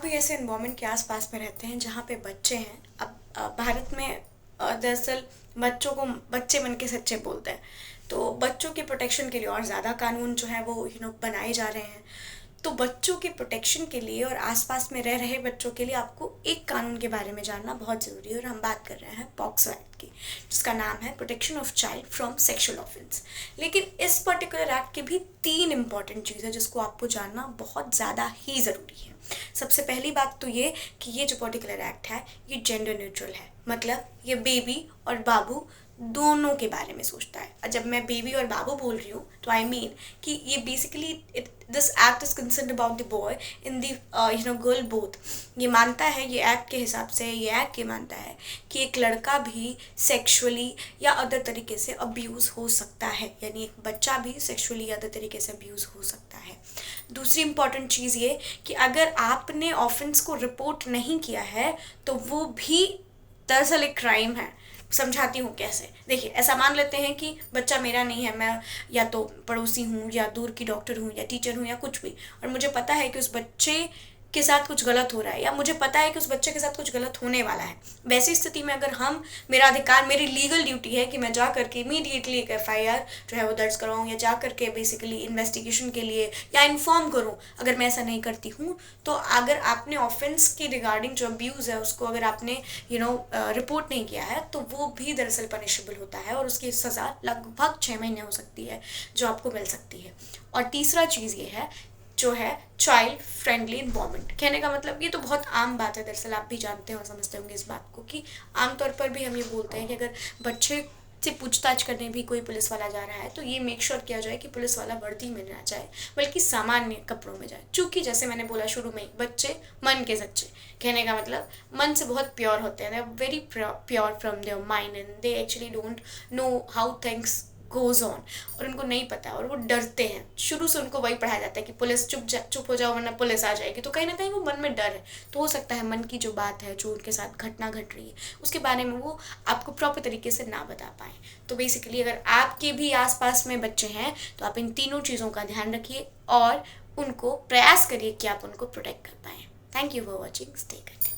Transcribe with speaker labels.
Speaker 1: भी ऐसे एनवायरनमेंट के आसपास में रहते हैं जहाँ पे बच्चे हैं। अब भारत में दरअसल बच्चों को बच्चे मन के सच्चे बोलते हैं। तो बच्चों के प्रोटेक्शन के लिए और ज़्यादा कानून जो है वो बनाए जा रहे हैं। तो बच्चों के प्रोटेक्शन के लिए और आसपास में रह रहे बच्चों के लिए आपको एक कानून के बारे में जानना बहुत ज़रूरी है, और हम बात कर रहे हैं पॉक्सो एक्ट की, जिसका नाम है protection of child from sexual offence. लेकिन इस पर्टिकुलर एक्ट के भी 3 इंपॉर्टेंट चीज़ है जिसको आपको जानना बहुत ज़्यादा ही ज़रूरी है। सबसे पहली बात तो ये कि ये जो पर्टिकुलर एक्ट है ये जेंडर न्यूट्रल है, मतलब ये बेबी और बाबू दोनों के बारे में सोचता है। और जब मैं बेबी और बाबू बोल रही हूँ तो आई मीन कि ये basically this act is concern about the boy in the girl both. ये मानता है, ये एक्ट के हिसाब से ये एक्ट ये मानता है कि एक लड़का भी सेक्सुअली या अदर तरीके से अब्यूज़ हो सकता है, यानी एक बच्चा भी सेक्सुअली या अदर तरीके से अब्यूज़ हो सकता है। दूसरी इंपॉर्टेंट चीज़ ये कि अगर आपने ऑफेंस को रिपोर्ट नहीं किया है तो वो भी दरअसल एक क्राइम है। समझाती हूँ कैसे। देखिए, ऐसा मान लेते हैं कि बच्चा मेरा नहीं है, मैं या तो पड़ोसी हूँ या दूर की डॉक्टर हूँ या टीचर हूँ या कुछ भी, और मुझे पता है कि उस बच्चे के साथ कुछ गलत हो रहा है या मुझे पता है कि उस बच्चे के साथ कुछ गलत होने वाला है। वैसी स्थिति में अगर हम, मेरा अधिकार, मेरी लीगल ड्यूटी है कि मैं जा करके इमीडिएटली एक एफआईआर जो है वो दर्ज कराऊँ या जा करके बेसिकली इन्वेस्टिगेशन के लिए या इन्फॉर्म करूँ। अगर मैं ऐसा नहीं करती हूँ तो अगर आपने ऑफेंस के रिगार्डिंग जो अब्यूज़ है उसको अगर आपने रिपोर्ट नहीं किया है तो वो भी दरअसल पनिशेबल होता है, और उसकी सज़ा लगभग 6 महीने हो सकती है जो आपको मिल सकती है। और तीसरा चीज़ ये है जो है चाइल्ड फ्रेंडली इन्वायरमेंट। कहने का मतलब ये तो बहुत आम बात है, दरअसल आप भी जानते हो और समझते होंगे इस बात को कि आमतौर पर भी हम ये बोलते हैं कि अगर बच्चे से पूछताछ करने भी कोई पुलिस वाला जा रहा है तो ये मेक श्योर किया जाए कि पुलिस वाला वर्दी में ना जाए बल्कि सामान्य कपड़ों में जाए। चूँकि जैसे मैंने बोला शुरू में, बच्चे मन के सच्चे, कहने का मतलब मन से बहुत प्योर होते हैं, they are very pure from their mind and they actually don't know how things goes on, और उनको नहीं पता और वो डरते हैं। शुरू से उनको वही पढ़ाया जाता है कि पुलिस चुप हो जाओ वरना पुलिस आ जाएगी। तो कहीं ना कहीं वो मन में डर है। तो हो सकता है मन की जो बात है, जो उनके साथ घटना घट रही है, उसके बारे में वो आपको प्रॉपर तरीके से ना बता पाए। तो बेसिकली अगर आपके भी आसपास में बच्चे हैं तो आप इन तीनों चीज़ों का ध्यान रखिए और उनको प्रयास करिए कि आप उनको प्रोटेक्ट कर पाएँ। Thank you for watching, stay connected.